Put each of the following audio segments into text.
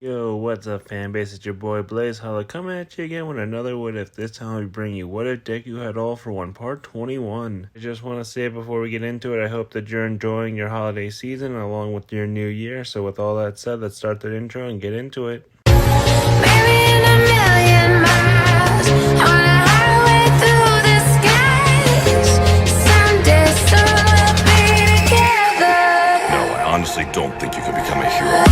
Yo, what's up, fan base? It's your boy Blaze Holla coming at you again with another What If. This time we bring you What If Deku Had All for One, Part 21. I just want to say before we get into it, I hope that you're enjoying your holiday season along with your new year. So with all that said, let's start the intro and get into it. Maybe in a million miles on a highway through the skies. Someday soon we'll be together. No, I honestly don't think you can become a hero.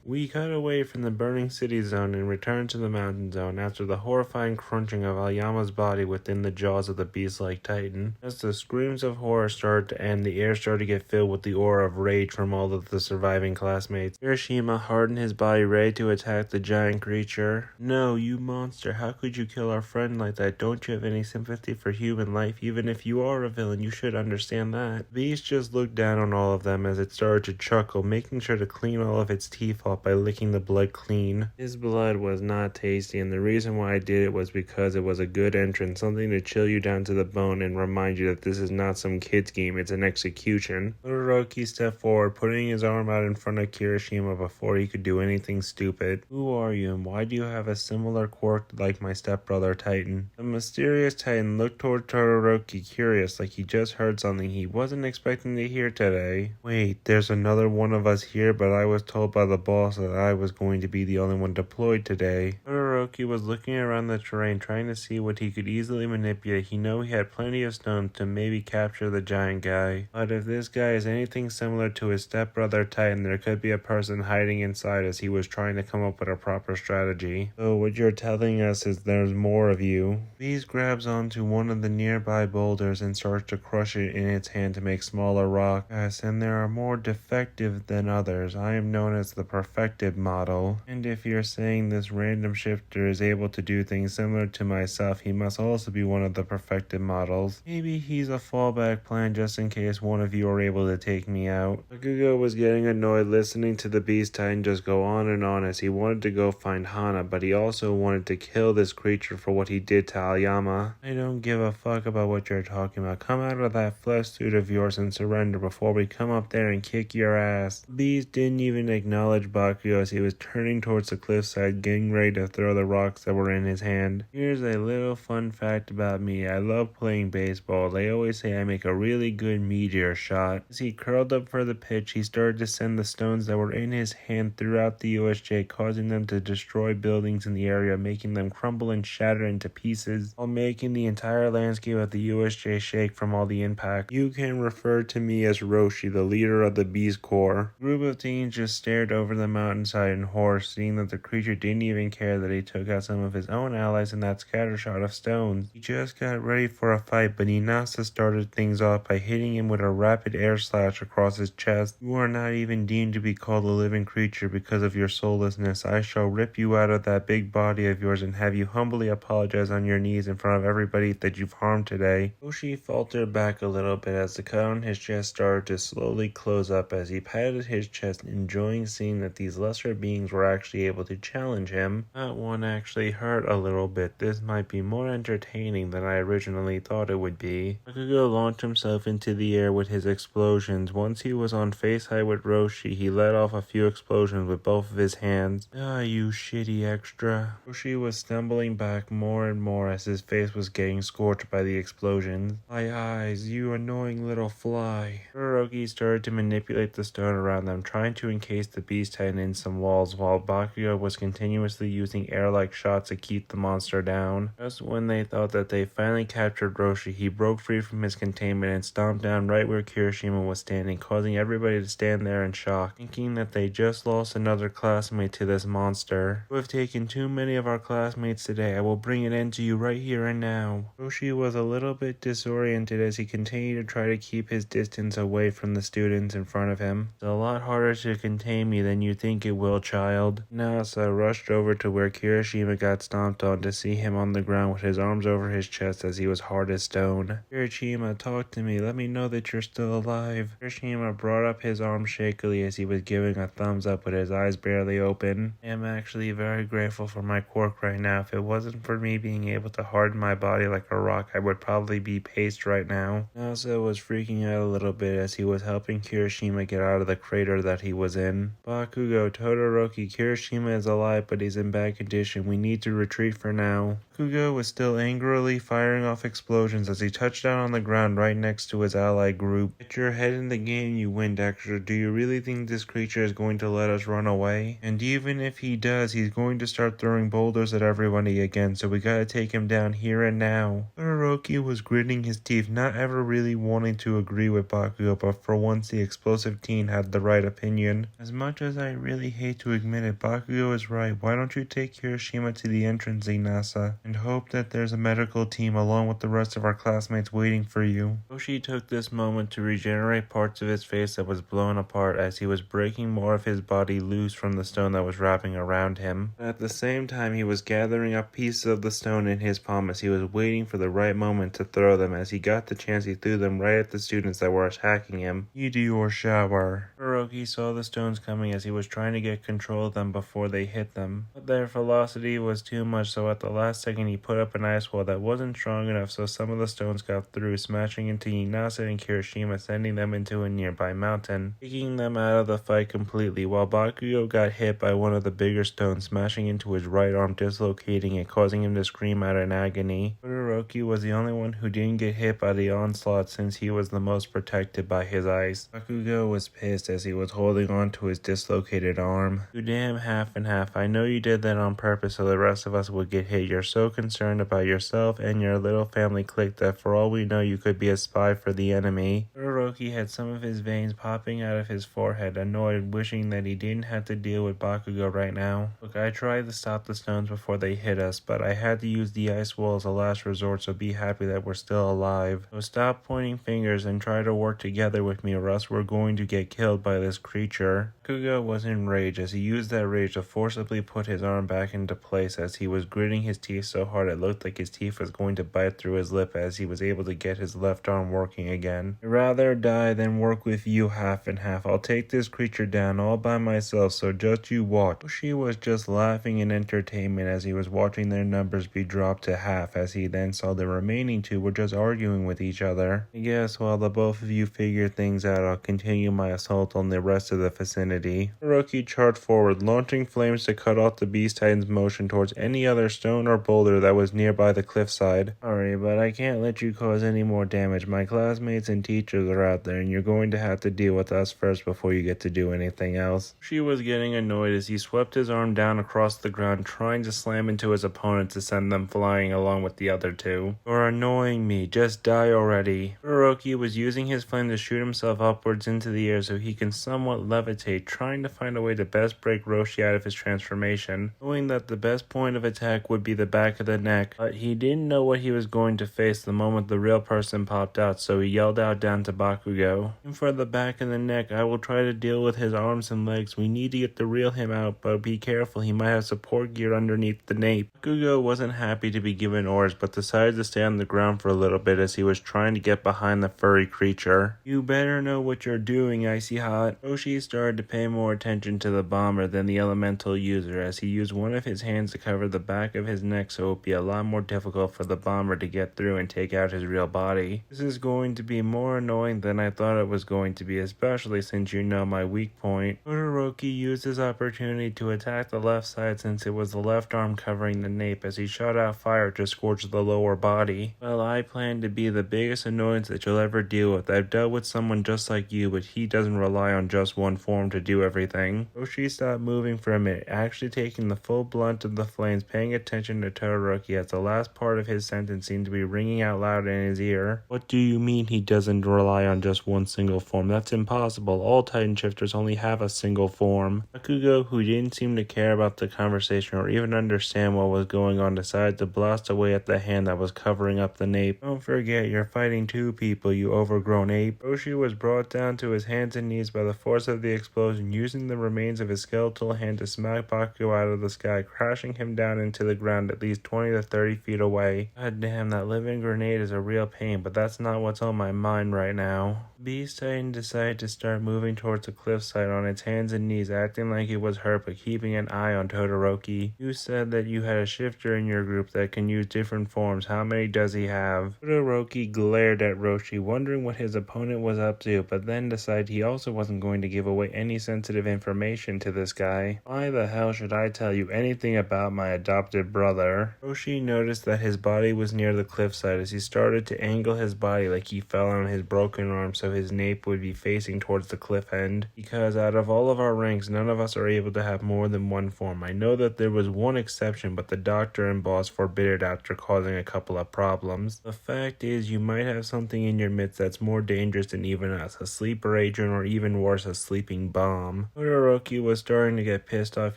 We cut away from the burning city zone and return to the mountain zone after the horrifying crunching of Aoyama's body within the jaws of the beast-like titan. As the screams of horror started to end, the air started to get filled with the aura of rage from all of the surviving classmates. Hiroshima hardened his body ready to attack the giant creature. No, you monster, how could you kill our friend like that? Don't you have any sympathy for human life? Even if you are a villain, you should understand that. The beast just looked down on all of them as it started to chuckle, making sure to clean all of its teeth off by licking the blood clean. His blood was not tasty, and the reason why I did it was because it was a good entrance, something to chill you down to the bone and remind you that this is not some kid's game, it's an execution. Todoroki stepped forward, putting his arm out in front of Kirishima before he could do anything stupid. Who are you, and why do you have a similar quirk like my stepbrother Titan? The mysterious Titan looked toward Todoroki, curious, like he just heard something he wasn't expecting to hear today. Wait, there's another one of us here, but I was told by the boss that I was going to be the only one deployed today. Todoroki was looking around the terrain, trying to see what he could easily manipulate. He knew he had plenty of stones to maybe capture the giant guy. But if this guy is anything similar to his stepbrother Titan, there could be a person hiding inside as he was trying to come up with a proper strategy. So what you're telling us is there's more of you. Beast grabs onto one of the nearby boulders and starts to crush it in its hand to make smaller rock. Yes, and there are more defective than others. I am known as the perfected model. And if you're saying this random shifter is able to do things similar to myself, he must also be one of the perfected models. Maybe he's a fallback plan just in case one of you are able to take me out. Bakugo was getting annoyed listening to the Beast Titan just go on and on as he wanted to go find Hana, but he also wanted to kill this creature for what he did to Aoyama. I don't give a fuck about what you're talking about. Come out of that flesh suit of yours and surrender before we come up there and kick your ass. The Beast didn't even acknowledge Bakugo as he was turning towards the cliffside, getting ready to throw the rocks that were in his hand. Here's a little fun fact about me. I love playing baseball. They always say I make a really good meteor shot. As he curled up for the pitch, he started to send the stones that were in his hand throughout the USJ, causing them to destroy buildings in the area, making them crumble and shatter into pieces, while making the entire landscape of the USJ shake from all the impact. You can refer to me as Roshi, the leader of the Beast Corps. A group of teens just stared over the mountainside in horror, seeing that the creature didn't even care that he took out some of his own allies in that scattershot of stones. He just got ready for a fight, but Inasa started things off by hitting him with a rapid air slash across his chest. You are not even deemed to be called a living creature because of your soullessness. I shall rip you out of that big body of yours and have you humbly apologize on your knees in front of everybody that you've harmed today. Roshi faltered back a little bit as the cut on his chest started to slowly close up as he patted his chest, enjoying seeing that these lesser beings were actually able to challenge him. That one actually hurt a little bit. This might be more entertaining than I originally thought it would be. Bakugo launched himself into the air with his explosions. Once he was on face height with Roshi, he let off a few explosions with both of his hands. Ah, you shitty extra. Roshi was stumbling back more and more as his face was getting scorched by the explosions. My eyes, you annoying little fly. Todoroki started to manipulate the stone around them, trying to encase the Beast Titan in some walls, while Bakugo was continuously using air-like shots to keep the monster down. Just when they thought that they finally captured Roshi, he broke free from his containment and stomped down right where Kirishima was standing, causing everybody to stand there in shock, thinking that they just lost another classmate to this monster. You have taken too many of our classmates today. I will bring an end to you right here and now. Roshi was a little bit disoriented as he continued to try to keep his distance away from the students in front of him. It's a lot harder to contain me than you think it will, child. Nasa rushed over to where Kirishima Kirishima got stomped on to see him on the ground with his arms over his chest as he was hard as stone. Kirishima, talk to me. Let me know that you're still alive. Kirishima brought up his arm shakily as he was giving a thumbs up with his eyes barely open. I am actually very grateful for my quirk right now. If it wasn't for me being able to harden my body like a rock, I would probably be paste right now. Nasa was freaking out a little bit as he was helping Kirishima get out of the crater that he was in. Bakugo, Todoroki, Kirishima is alive, but he's in bad condition. We need to retreat for now. Bakugo was still angrily firing off explosions as he touched down on the ground right next to his ally group. Get your head in the game, you Wind Extra. Do you really think this creature is going to let us run away? And even if he does, he's going to start throwing boulders at everybody again, so we gotta take him down here and now. Todoroki was gritting his teeth, not ever really wanting to agree with Bakugo, but for once the explosive teen had the right opinion. As much as I really hate to admit it, Bakugo is right. Why don't you take Kirishima to the entrance, Inasa, and hope that there's a medical team along with the rest of our classmates waiting for you. Hoshi took this moment to regenerate parts of his face that was blown apart as he was breaking more of his body loose from the stone that was wrapping around him. At the same time, he was gathering up pieces of the stone in his palm as he was waiting for the right moment to throw them. As he got the chance, he threw them right at the students that were attacking him. Meteor shower. Todoroki saw the stones coming as he was trying to get control of them before they hit them. But their velocity was too much, so at the last second he put up an ice wall that wasn't strong enough, so some of the stones got through, smashing into Inasa and Kirishima, sending them into a nearby mountain, taking them out of the fight completely, while Bakugo got hit by one of the bigger stones, smashing into his right arm, dislocating it, causing him to scream out in agony. Todoroki was the only one who didn't get hit by the onslaught since he was the most protected by his ice. Bakugo was pissed as he was holding on to his dislocated arm. You damn half and half. I know you did that on purpose so the rest of us would get hit. You're so concerned about yourself and your little family clique that for all we know you could be a spy for the enemy. Todoroki had some of his veins popping out of his forehead, annoyed, wishing that he didn't have to deal with Bakugo right now. Look, I tried to stop the stones before they hit us, but I had to use the ice wall as a last resort, so be happy that we're still alive. So stop pointing fingers and try to work together with me or else we're going to get killed by this creature. Bakugo was enraged as he used that rage to forcibly put his arm back into place as he was gritting his teeth so hard it looked like his teeth was going to bite through his lip as he was able to get his left arm working again. I'd rather die than work with you half and half. I'll take this creature down all by myself, so just you watch. She was just laughing in entertainment as he was watching their numbers be dropped to half, as he then saw the remaining two were just arguing with each other. I guess while the both of you figure things out, I'll continue my assault on the rest of the vicinity. Todoroki charged forward, launching flames to cut off the Beast Titan's motion towards any other stone or boulder that was nearby the cliffside. Sorry, but I can't let you cause any more damage. My classmates and teachers are out there, and you're going to have to deal with us first before you get to do anything else. She was getting annoyed as he swept his arm down across the ground, trying to slam into his opponent to send them flying along with the other two. You're annoying me. Just die already. Todoroki was using his flame to shoot himself upwards into the air so he can somewhat levitate, trying to find a way to best break Roshi out of his transformation, knowing that the best point of attack would be the back of the neck, but he didn't know what he was going to face the moment the real person popped out, so he yelled out down to Bakugo. "Aim for the back of the neck. I will try to deal with his arms and legs. We need to get the real him out, but be careful, he might have support gear underneath the nape." Bakugo wasn't happy to be given orders, but decided to stay on the ground for a little bit as he was trying to get behind the furry creature. "You better know what you're doing, Icy Hot." Roshi started to pay more attention to the bomber than the elemental user as he used one of his hands to cover the back of his neck so it would be a lot more difficult for the bomber to get through and take out his real body. This is going to be more annoying than I thought it was going to be, especially since you know my weak point. Todoroki used his opportunity to attack the left side since it was the left arm covering the nape as he shot out fire to scorch the lower body. Well, I plan to be the biggest annoyance that you'll ever deal with. I've dealt with someone just like you, but he doesn't rely on just one form to do everything. Roshi stopped moving for a minute, actually taking the full blunt of the flames, paying attention to Todoroki as the last part of his sentence seemed to be ringing out loud in his ear. What do you mean he doesn't rely on just one single form. That's impossible. All Titan shifters only have a single form. Bakugo, who didn't seem to care about the conversation or even understand what was going on, decided to blast away at the hand that was covering up the nape. Don't forget, you're fighting two people, you overgrown ape. Roshi was brought down to his hands and knees by the force of the explosion, using the remains of his skeletal hand to smack Bakugo out of the sky, crashing him down into the ground at least 20 to 30 feet away. God damn, that living grenade is a real pain, but that's not what's on my mind right now. Beast Titan decided to start moving towards the cliffside on its hands and knees, acting like it was hurt but keeping an eye on Todoroki. You said that you had a shifter in your group that can use different forms. How many does he have? Todoroki glared at Roshi, wondering what his opponent was up to, but then decided he also wasn't going to give away any sensitive information to this guy. Why the hell should I tell you anything about my adopted brother? Roshi noticed that his body was near the cliffside as he started to angle his body like he fell on his broken arm so his nape would be facing towards the cliff end. Because out of all of our ranks, none of us are able to have more than one form. I know that there was one exception, but the doctor and boss forbid it after causing a couple of problems. The fact is, you might have something in your midst that's more dangerous than even us, a sleeper agent or even worse, a sleeping bomb. Todoroki was starting to get pissed off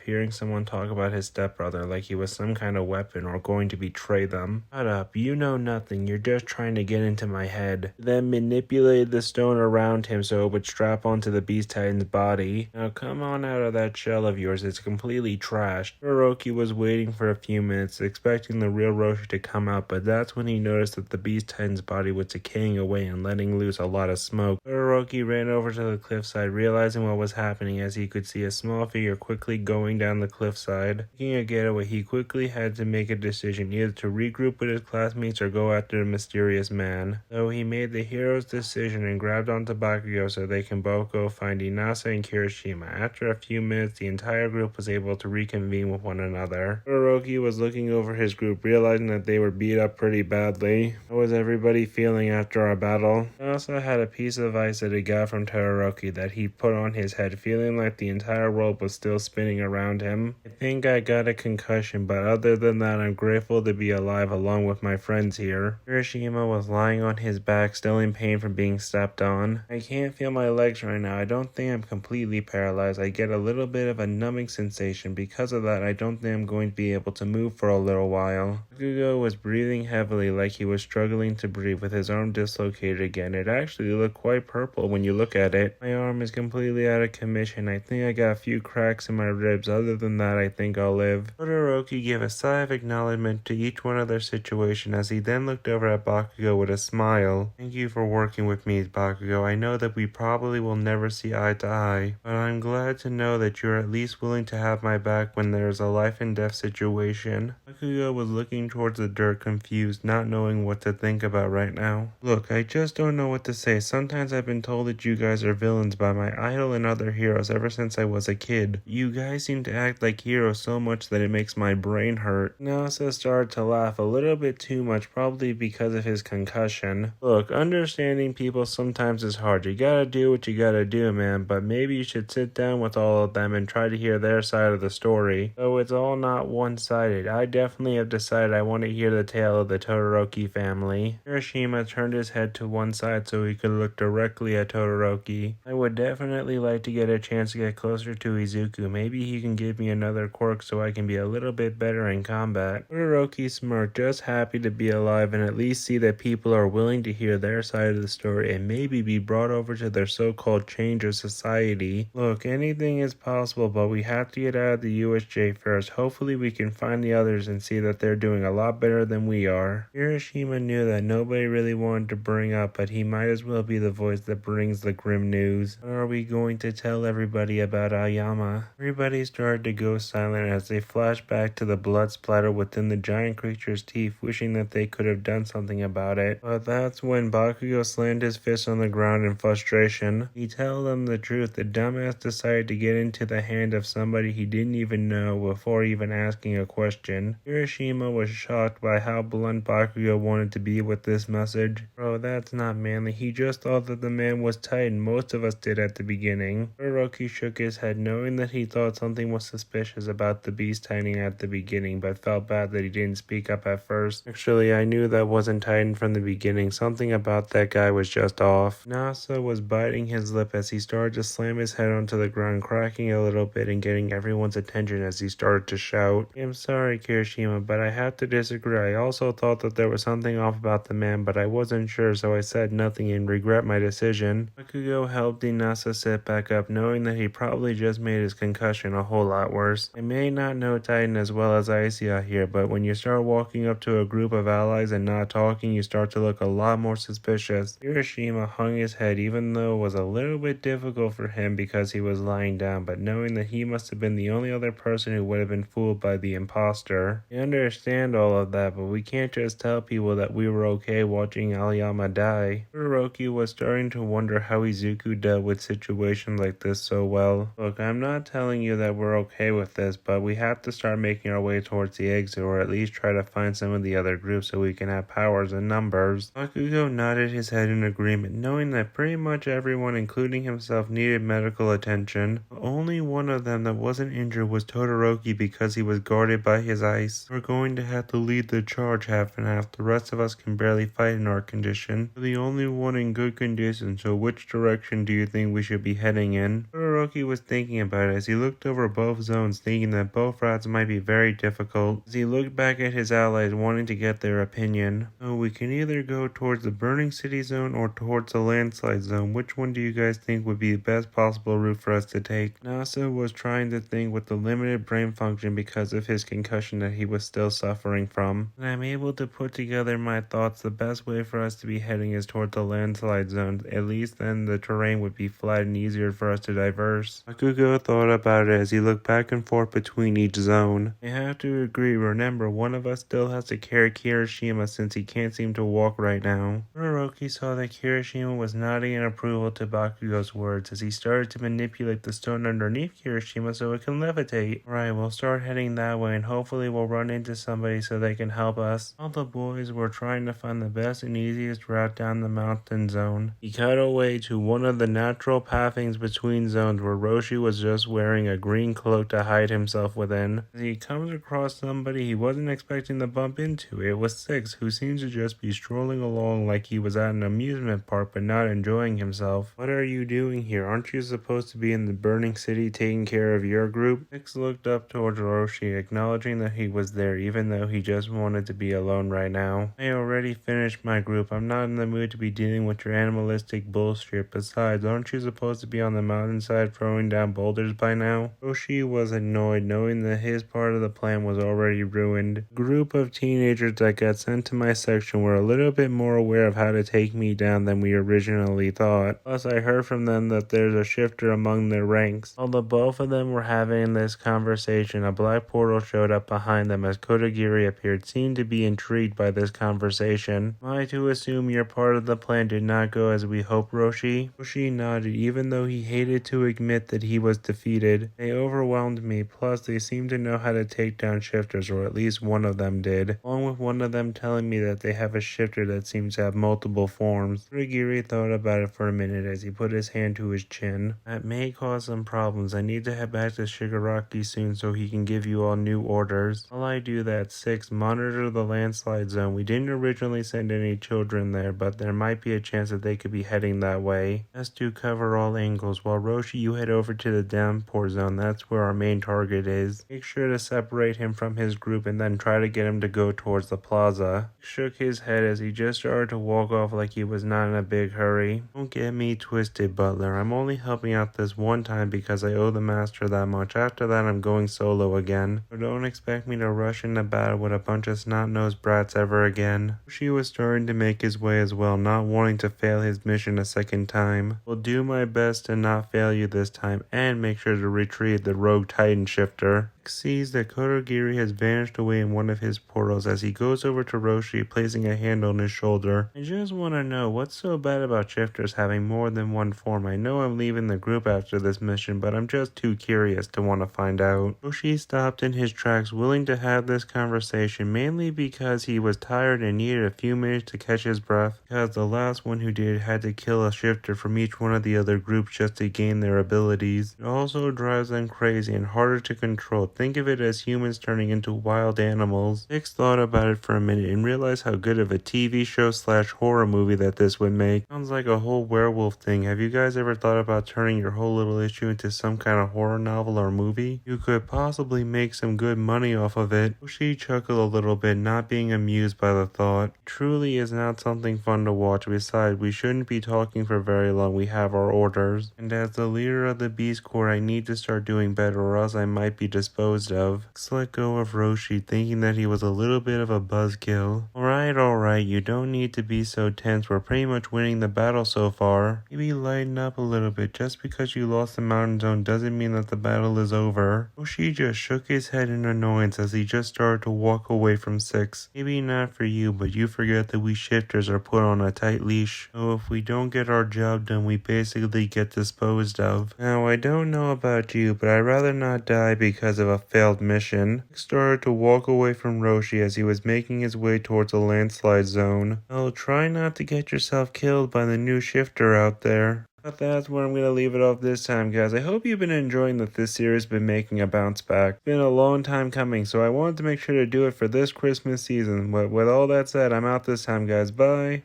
hearing someone talk about his stepbrother like he was some kind of weapon or going to betray them. Shut up, you know nothing, you're just trying to get into my head. Then manipulated the stone around him so it would strap onto the Beast Titan's body. Now come on out of that shell of yours, it's completely trashed. Todoroki was waiting for a few minutes, expecting the real Roshi to come out, but that's when he noticed that the Beast Titan's body was decaying away and letting loose a lot of smoke. Todoroki ran over to the cliffside, realizing what was happening as he could see a small figure quickly going down the cliffside. Making a getaway, he quickly had to make a decision, either to regroup with his classmates or go after the mysterious man. So he made the hero's decision and grabbed onto Bakugo so they can both go find Inasa and Kirishima. After a few minutes, the entire group was able to reconvene with one another. Todoroki was looking over his group, realizing that they were beat up pretty badly. How was everybody feeling after our battle? Inasa had a piece of ice that he got from Todoroki that he put on his head, feeling like the entire world was still spinning around him. I think I got a concussion, but other than that, I'm grateful to be alive along with my friends here. Kirishima was lying on his back, still in pain from being stepped on. I can't feel my legs right now. I don't think I'm completely paralyzed. I get a little bit of a numbing sensation. Because of that, I don't think I'm going to be able to move for a little while. Bakugo was breathing heavily like he was struggling to breathe with his arm dislocated again. It actually looked quite purple when you look at it. My arm is completely out of commission. I think I got a few cracks in my ribs. Other than that, I think I'll live. Todoroki gave a sigh of acknowledgement to each one of their situation as he then looked over at Bakugo with a smile. Thank you for working with me, Bakugo. I know that we probably will never see eye to eye, but I'm glad to know that you're at least willing to have my back when there's a life and death situation. Bakugo was looking towards the dirt, confused, not knowing what to think about right now. Look, I just don't know what to say. Sometimes I've been told that you guys are villains by my idol and other heroes ever since I was a kid. You guys seem to act like heroes so much that it makes my brain hurt. Nasa started to laugh a little bit too much, probably because of his concussion. Look, understanding people sometimes is hard. You gotta do what you gotta do, man, but maybe you should sit down with all of them and try to hear their side of the story. Though it's all not one-sided. I definitely have decided I want to hear the tale of the Todoroki family. Kirishima turned his head to one side so he could look directly at Todoroki. I would definitely like to get a chance to get closer to Izuku. Maybe he can give me another quirk so I can be a little bit better in combat. Todoroki smirked, just happy to be alive and at least see that people are willing to hear their side of the story and maybe be brought over to their so-called change of society. Look, anything is possible, but we have to get out of the USJ first. Hopefully we can find the others and see that they're doing a lot better than we are. Kirishima knew that nobody really wanted to bring up, but he might as well be the voice that brings the grim news. What are we going to tell everybody about Aoyama? Everybody started to go silent as they flashed back to the blood splatter within the giant creature's teeth, wishing that they could have done something about it. But that's when Bakugo slammed his fist on the ground in frustration. He told them the truth. The dumbass decided to get into the hand of somebody he didn't even know before even asking a question. Kirishima was shocked by how blunt Bakugo wanted to be with this message. Bro, that's not manly. He just thought that the man was Titan. Most of us did at the beginning. Todoroki shook his head, knowing that he thought something was suspicious about the beast Titan at the beginning, but felt bad that he didn't speak up at first. Actually, I knew that wasn't Titan from the beginning. Something about that guy was just just off. Nasa was biting his lip as he started to slam his head onto the ground, cracking a little bit and getting everyone's attention as he started to shout, "I'm sorry, Kirishima, but I have to disagree. I also thought that there was something off about the man, but I wasn't sure, so I said nothing and regret my decision." Bakugo helped Nasa sit back up, knowing that he probably just made his concussion a whole lot worse. I may not know Titan as well as I see out here, but when you start walking up to a group of allies and not talking, you start to look a lot more suspicious. Kirishima hung his head, even though it was a little bit difficult for him because he was lying down, but knowing that he must have been the only other person who would have been fooled by the imposter. I understand all of that, but we can't just tell people that we were okay watching Aoyama die. Todoroki was starting to wonder how Izuku dealt with situations like this so well. Look, I'm not telling you that we're okay with this, but we have to start making our way towards the exit, or at least try to find some of the other groups so we can have powers and numbers. Bakugo nodded his head in agreement, knowing that pretty much everyone, including himself, needed medical attention. The only one of them that wasn't injured was Todoroki because he was guarded by his ice. We're going to have to lead the charge half and half. The rest of us can barely fight in our condition. We're the only one in good condition, so which direction do you think we should be heading in? Todoroki was thinking about it as he looked over both zones, thinking that both routes might be very difficult. As he looked back at his allies, wanting to get their opinion. "Oh, we can either go towards the Burning City zone or towards the Landslide zone. Which one do you guys think would be the best possible route for us to take?" Nasa was trying to think with the limited brain function because of his concussion that he was still suffering from. "And I'm able to put together my thoughts. The best way for us to be heading is towards the Landslide zone. At least then the terrain would be flat and easier for us to diverse." Bakugo thought about it as he looked back and forth between each zone. "I have to agree. Remember, one of us still has to carry Kirishima since he can't seem to walk right now." Todoroki saw that Kirishima was nodding in approval to Bakugo's words as he started to manipulate the stone underneath Kirishima so it can levitate. "Right, we'll start heading that way and hopefully we'll run into somebody so they can help us." All the boys were trying to find the best and easiest route down the mountain zone. He cut away to one of the natural pathings between zones where Roshi was just wearing a green cloak to hide himself within. As he comes across somebody he wasn't expecting to bump into, it was Six, who seems to just be strolling along like he was at an amusement park but not enjoying himself. "What are you doing here? Aren't you supposed to be in the Burning City taking care of your group?" Six looked up towards Roshi, acknowledging that he was there even though he just wanted to be alone right now. "I already finished my group. I'm not in the mood to be dealing with your animalistic bullshit. Besides, aren't you supposed to be on the mountainside throwing down boulders by now?" Roshi was annoyed, knowing that his part of the plan was already ruined. A group of teenagers that got sent to my section were a little bit more aware of how to take me down than we originally thought. Plus, I heard from them that there's a shifter among their ranks. Although both of them were having this conversation, a black portal showed up behind them as Kodagiri appeared, seemed to be intrigued by this conversation. "Am I to assume your part of the plan did not go as we hoped, Roshi?" Roshi nodded, even though he hated to admit that he was defeated. "They overwhelmed me, plus they seemed to know how to take down shifters, or at least one of them did, along with one of them telling me that they have a shifter that seems to have multiple forms." Kodagiri thought about it for a minute as he put his hand to his chin. "That may cause some problems. I need to head back to Shigaraki soon so he can give you all new orders. While I do that, 6, monitor the landslide zone. We didn't originally send any children there, but there might be a chance that they could be heading that way. Just to cover all angles. While Roshi, you head over to the downpour zone. That's where our main target is. Make sure to separate him from his group and then try to get him to go towards the plaza." He shook his head as he just started to walk off like he was not in a big hurry. "Don't get me twisted, Butler. I'm only helping out this one time because I owe the master that much. After that, I'm going solo again. So don't expect me to rush into battle with a bunch of snot-nosed brats ever again." She was starting to make his way as well, not wanting to fail his mission a second time. "Will do my best to not fail you this time, and make sure to retrieve the rogue Titan shifter." Sees that Kodagiri has vanished away in one of his portals as he goes over to Roshi, placing a hand on his shoulder. "I just want to know, what's so bad about shifters having more than one form? I know I'm leaving the group after this mission, but I'm just too curious to want to find out." Roshi stopped in his tracks, willing to have this conversation, mainly because he was tired and needed a few minutes to catch his breath, because the last one who did had to kill a shifter from each one of the other groups just to gain their abilities. It also drives them crazy and harder to control, Think of it as humans turning into wild animals. 6 thought about it for a minute and realized how good of a TV show / horror movie that this would make. Sounds like a whole werewolf thing. Have you guys ever thought about turning your whole little issue into some kind of horror novel or movie? You could possibly make some good money off of it. She chuckled a little bit, not being amused by the thought. Truly is not something fun to watch. Besides, we shouldn't be talking for very long. We have our orders. And as the leader of the Beast Corps, I need to start doing better or else I might be disposed of. Let's let go of Roshi, thinking that he was a little bit of a buzzkill. Alright, you don't need to be so tense. We're pretty much winning the battle so far. Maybe lighten up a little bit. Just because you lost the mountain zone doesn't mean that the battle is over. Roshi just shook his head in annoyance as he just started to walk away from 6. Maybe not for you, but you forget that we shifters are put on a tight leash. So if we don't get our job done, we basically get disposed of. Now, I don't know about you, but I'd rather not die because of a failed mission. Nick started to walk away from Roshi as he was making his way towards a landslide zone. Oh, try not to get yourself killed by the new shifter out there. But that's where I'm going to leave it off this time, guys. I hope you've been enjoying that this series has been making a bounce back. It's been a long time coming, so I wanted to make sure to do it for this Christmas season. But with all that said, I'm out this time, guys. Bye.